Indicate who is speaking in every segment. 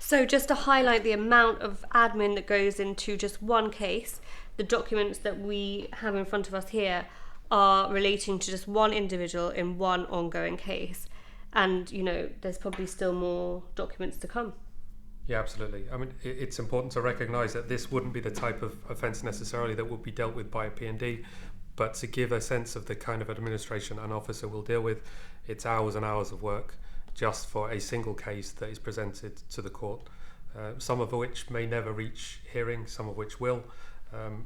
Speaker 1: So just to highlight the amount of admin that goes into just one case, the documents that we have in front of us here are relating to just one individual in one ongoing case. And, there's probably still more documents to come.
Speaker 2: Yeah, absolutely. I mean, it's important to recognise that this wouldn't be the type of offence necessarily that would be dealt with by a P&D, but to give a sense of the kind of administration an officer will deal with, it's hours and hours of work just for a single case that is presented to the court, some of which may never reach hearing, some of which will,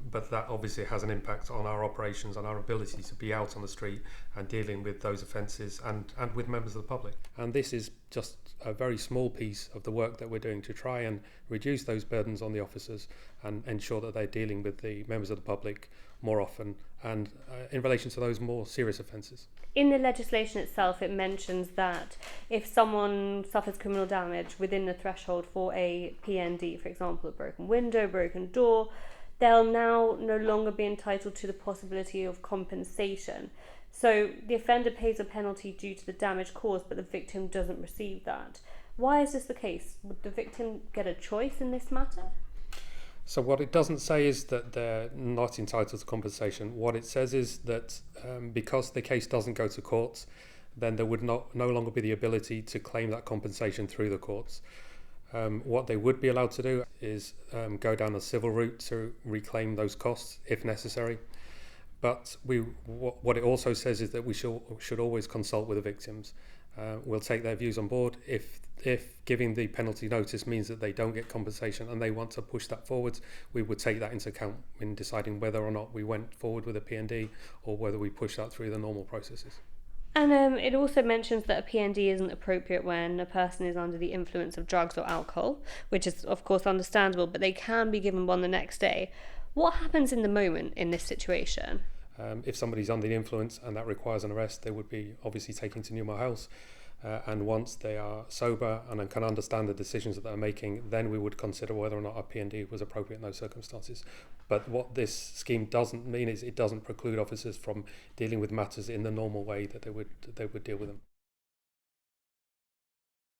Speaker 2: but that obviously has an impact on our operations and our ability to be out on the street and dealing with those offences and with members of the public. And this is just a very small piece of the work that we're doing to try and reduce those burdens on the officers and ensure that they're dealing with the members of the public more often and in relation to those more serious offences.
Speaker 1: In the legislation itself, it mentions that if someone suffers criminal damage within the threshold for a PND, for example, a broken window, broken door, they'll now no longer be entitled to the possibility of compensation. So the offender pays a penalty due to the damage caused, but the victim doesn't receive that. Why is this the case? Would the victim get a choice in this matter?
Speaker 2: So what it doesn't say is that they're not entitled to compensation. What it says is that because the case doesn't go to courts, then there would no longer be the ability to claim that compensation through the courts. What they would be allowed to do is go down a civil route to reclaim those costs if necessary. But what it also says is that we should always consult with the victims. We'll take their views on board. If giving the penalty notice means that they don't get compensation and they want to push that forwards, we would take that into account in deciding whether or not we went forward with a PND or whether we push that through the normal processes.
Speaker 1: And it also mentions that a PND isn't appropriate when a person is under the influence of drugs or alcohol, which is of course understandable, but they can be given one the next day. What happens in the moment in this situation?
Speaker 2: If somebody's under the influence and that requires an arrest, they would be obviously taken to Newmar House. And once they are sober and can understand the decisions that they're making, then we would consider whether or not a PND was appropriate in those circumstances. But what this scheme doesn't mean is it doesn't preclude officers from dealing with matters in the normal way that they would deal with them.